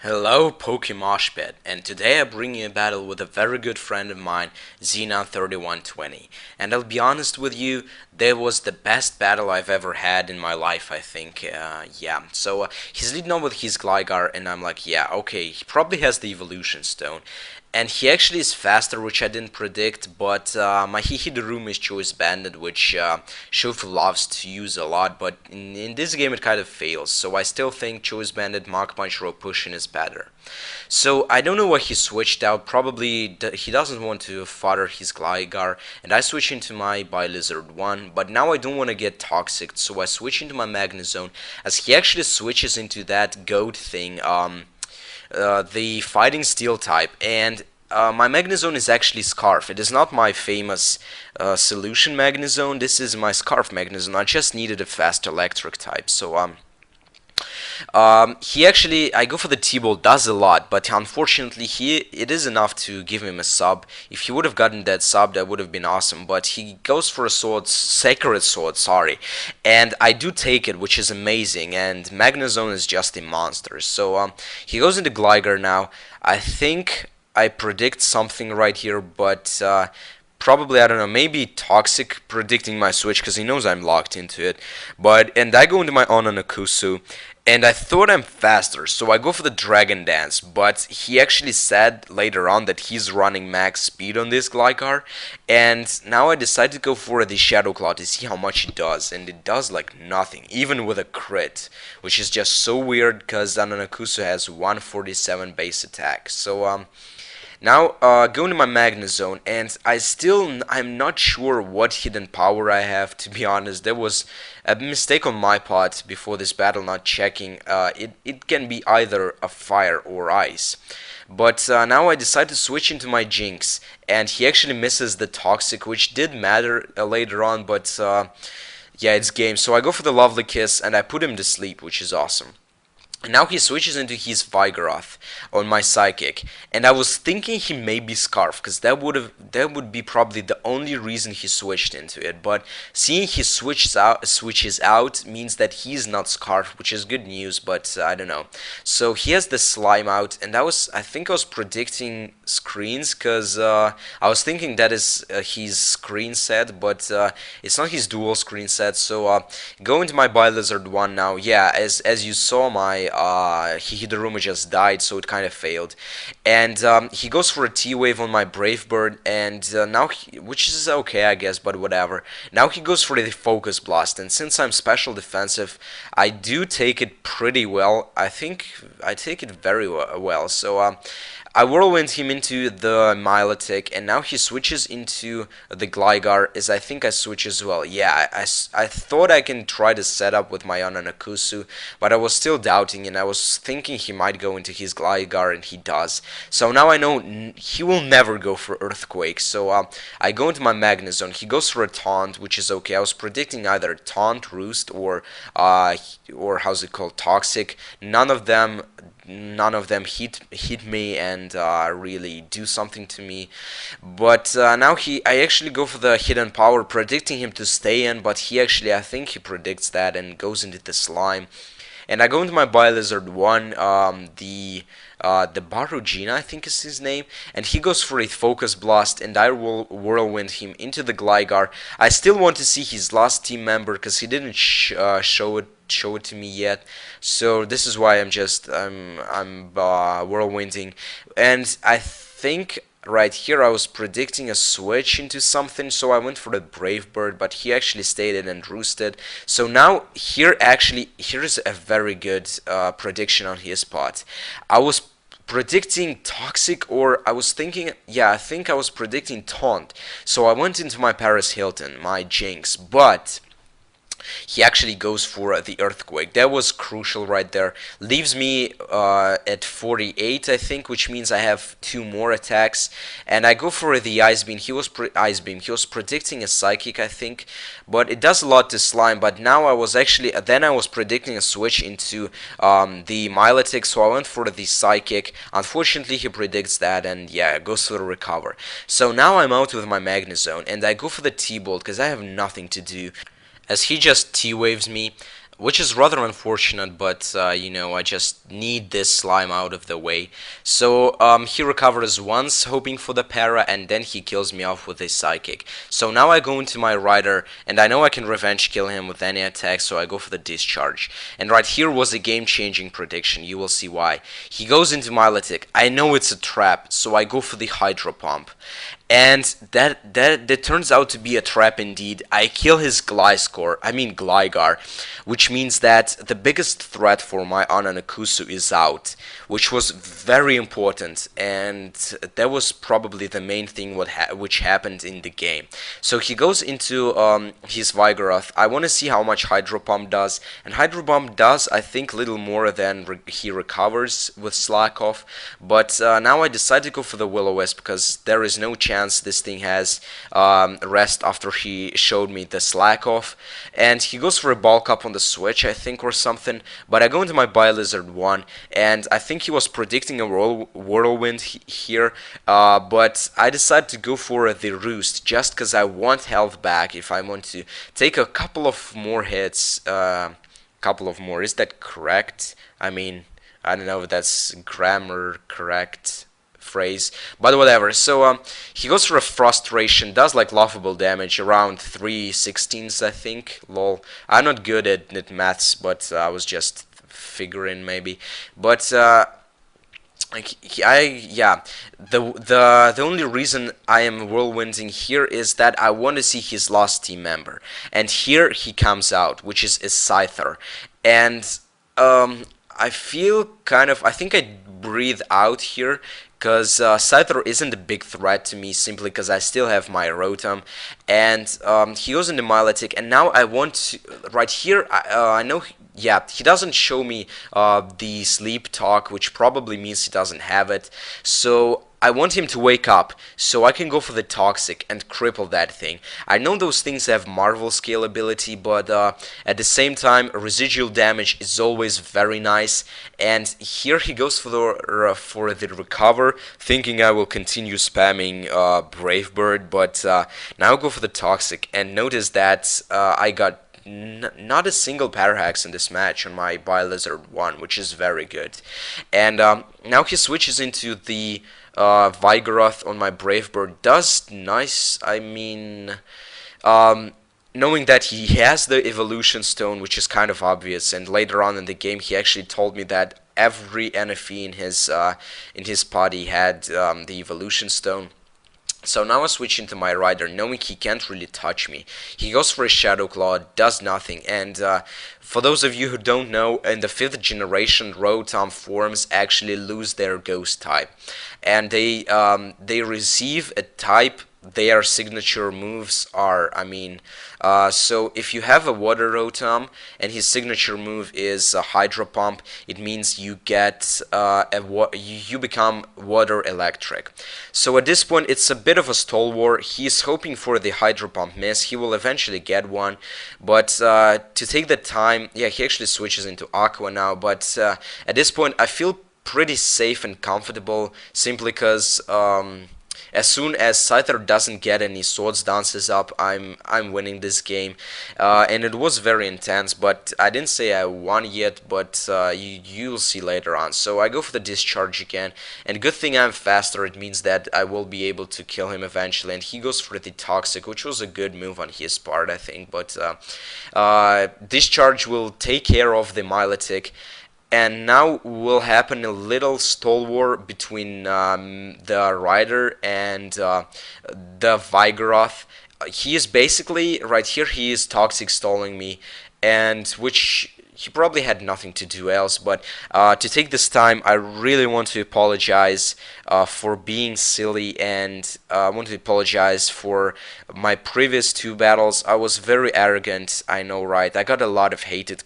Hello, PokeMoshPit, and today I bring you a battle with a very good friend of mine, XENON3120. And I'll be honest with you, that was the best battle I've ever had in my life, I think. So he's leading on with his Gligar, and I'm like, yeah, okay, he probably has the Evolution Stone. And he actually is faster, which I didn't predict, but my Hihidorum is Choice Bandit, which Shofu loves to use a lot, but in this game it kind of fails, so I still think Choice Bandit, Mach Punch, Rope Pushing is better. So I don't know why he switched out, probably he doesn't want to fodder his Gligar, and I switch into my Bilizard 1, but now I don't want to get Toxic, so I switch into my Magnezone, as he actually switches into that Goat thing, the Fighting Steel type, and my Magnezone is actually Scarf. It is not my famous Solution Magnezone, this is my Scarf Magnezone. I just needed a fast Electric type, so I go for the T-Bolt, does a lot, but unfortunately it is enough to give him a sub. If he would have gotten that sub, that would have been awesome, but he goes for a Sacred Sword, sorry, and I do take it, which is amazing, and Magnezone is just a monster, so he goes into Gligar now. I think I predict something right here, but probably, I don't know, maybe Toxic predicting my switch because he knows I'm locked into it. And I go into my Onanakusu, and I thought I'm faster, so I go for the Dragon Dance, but he actually said later on that he's running max speed on this Gligar, and now I decide to go for the Shadow Claw to see how much it does, and it does like nothing, even with a crit, which is just so weird because Onanakusu has 147 base attack. So now, going to my Magnezone, and I'm not sure what hidden power I have, to be honest. There was a mistake on my part before this battle, not checking. It can be either a fire or ice. But now I decide to switch into my Jinx, and he actually misses the Toxic, which did matter later on, but yeah, it's game. So I go for the Lovely Kiss, and I put him to sleep, which is awesome. Now he switches into his Vigoroth on my Psychic, and I was thinking he may be Scarf, because that would be probably the only reason he switched into it. But seeing he switches out means that he's not Scarf, which is good news. But I don't know. So he has the Slime out, and I think I was predicting screens, because I was thinking that is his screen set, but it's not his dual screen set. So go into my Bilizard 1 now. Yeah, as you saw, my Hihidorumu just died, so it kind of failed. And he goes for a T-Wave on my Brave Bird, and which is okay, I guess, but whatever. Now he goes for the Focus Blast, and since I'm special defensive, I do take it pretty well. I think I take it very well. So I whirlwind him into the Milotic, and now he switches into the Gligar, as I think I switch as well. Yeah, I thought I can try to set up with my Onanakusu, but I was still doubting, and I was thinking he might go into his Gligar, and he does. So now I know he will never go for Earthquake, so I go into my Magnezone. He goes for a Taunt, which is okay. I was predicting either Taunt, Roost, or how's it called, Toxic. None of them hit me and really do something to me. But now I actually go for the hidden power, predicting him to stay in, but I think he predicts that and goes into the Slime. And I go into my Bilizard 1, the Barugina, I think is his name, and he goes for a Focus Blast, and I will whirlwind him into the Gligar. I still want to see his last team member, because he didn't show it to me yet, so this is why I'm whirlwinding. And I think right here I was predicting a switch into something, so I went for the Brave Bird, but he actually stayed in and roosted. So now here is a very good prediction on his part. I was predicting Toxic, or I was thinking, yeah, I think I was predicting Taunt. So I went into my Paris Hilton, my Jinx, but he actually goes for the Earthquake. That was crucial right there. Leaves me at 48, I think, which means I have 2 more attacks. And I go for the Ice Beam. He was predicting a Psychic, I think, but it does a lot to Slime. But now I was predicting a switch into the Milotic, so I went for the Psychic. Unfortunately, he predicts that, and yeah, it goes for the Recover. So now I'm out with my Magnezone, and I go for the T-Bolt because I have nothing to do, as he just T-Waves me. which is rather unfortunate, but you know, I just need this slime out of the way. So he recovers once, hoping for the para, and then he kills me off with his psychic. So now I go into my rider, and I know I can revenge kill him with any attack, so I go for the discharge. And right here was a game-changing prediction. You will see why. He goes into Milotic. I know it's a trap, so I go for the Hydro Pump. And that turns out to be a trap indeed. I kill his Gligar, which means that the biggest threat for my Ananakusu is out, which was very important, and that was probably the main thing which happened in the game. So he goes into his Vigoroth. I want to see how much Hydro Pump does, and Hydro Pump does, I think, little more than he recovers with Slack Off, but now I decide to go for the Will-O-Wisp because there is no chance this thing has rest after he showed me the Slack Off, and he goes for a Bulk Up on the switch, I think, or something, but I go into my Bylizard 1, and I think he was predicting a Whirlwind here, but I decided to go for the Roost just because I want health back if I want to take a couple of more hits. Couple of more, is that correct? I mean, I don't know if that's grammar correct phrase, but whatever. So he goes for a Frustration, does like laughable damage, around 3/16, I think. Lol. I'm not good at maths, but I was just figuring maybe. But yeah, the only reason I am whirlwinding here is that I want to see his last team member, and here he comes out, which is a Scyther, and I feel kind of, I think I breathe out here because Scyther isn't a big threat to me simply because I still have my Rotom, and he goes into Milotic, and now I want to, right here, I know, yeah, he doesn't show me the Sleep Talk, which probably means he doesn't have it, so I want him to wake up so I can go for the Toxic and cripple that thing. I know those things have Marvel scalability, but at the same time, residual damage is always very nice. And here he goes for the Recover, thinking I will continue spamming Brave Bird, but now go for the Toxic. And notice that I got not a single Parahax in this match on my Bylizard 1, which is very good. And now he switches into the Vigoroth on my Brave Bird. Does nice, I mean, knowing that he has the Evolution Stone, which is kind of obvious, and later on in the game he actually told me that every NFE in his party had the Evolution Stone. So now I switch into my rider, knowing he can't really touch me. He goes for a Shadow Claw, does nothing, and for those of you who don't know, in the 5th generation, Rotom forms actually lose their Ghost type, and they receive a type. Their signature moves are, I mean, so if you have a Water Rotom and his signature move is a Hydro Pump, it means you get you become Water Electric. So at this point, it's a bit of a stall war. He's hoping for the Hydro Pump miss. He will eventually get one, but to take the time, yeah, he actually switches into Aqua now. But at this point, I feel pretty safe and comfortable simply because as soon as Scyther doesn't get any Swords Dances up, I'm winning this game, and it was very intense. But I didn't say I won yet, but you'll see later on. So I go for the Discharge again, and good thing I'm faster. It means that I will be able to kill him eventually. And he goes for the Toxic, which was a good move on his part, I think. But Discharge will take care of the Milotic. And now will happen a little stall war between the Rider and the Vigoroth. He is basically, right here, he is Toxic stalling me, and which he probably had nothing to do else, but to take this time, I really want to apologize for being silly, and I want to apologize for my previous 2 battles. I was very arrogant, I know, right? I got a lot of hating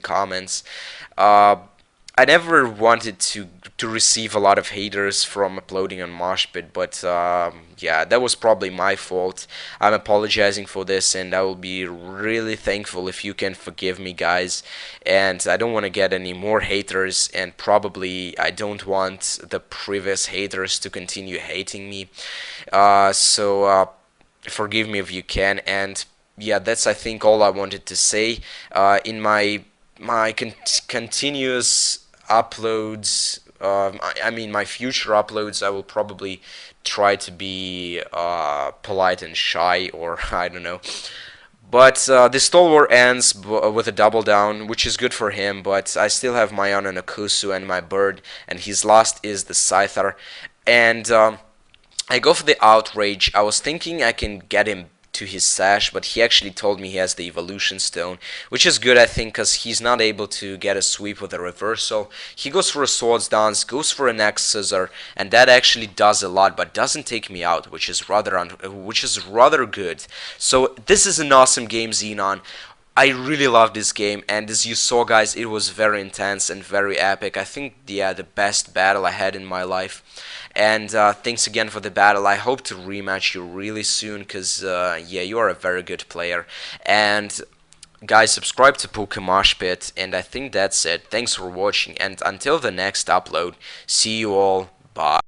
comments. I never wanted to receive a lot of haters from uploading on Moshpit, but yeah, that was probably my fault. I'm apologizing for this, and I will be really thankful if you can forgive me, guys. And I don't want to get any more haters, and probably I don't want the previous haters to continue hating me. So forgive me if you can, and yeah, that's I think all I wanted to say. In my continuous uploads, I mean my future uploads, I will probably try to be polite and shy, or I don't know. But the Stalwart ends with a double down, which is good for him. But I still have my Ion and Akusu and my bird, and his last is the Scyther. And I go for the Outrage. I was thinking I can get him to his sash, but he actually told me he has the Evolution Stone, which is good, I think, because he's not able to get a sweep with a reversal. He goes for a Swords Dance, goes for an X Scissor, and that actually does a lot, but doesn't take me out, which is rather good. So this is an awesome game, Xenon. I really love this game, and as you saw, guys, it was very intense and very epic. I think, yeah, the best battle I had in my life. And thanks again for the battle. I hope to rematch you really soon, because, yeah, you are a very good player. And, guys, subscribe to PokeMoshPit, and I think that's it. Thanks for watching, and until the next upload, see you all. Bye.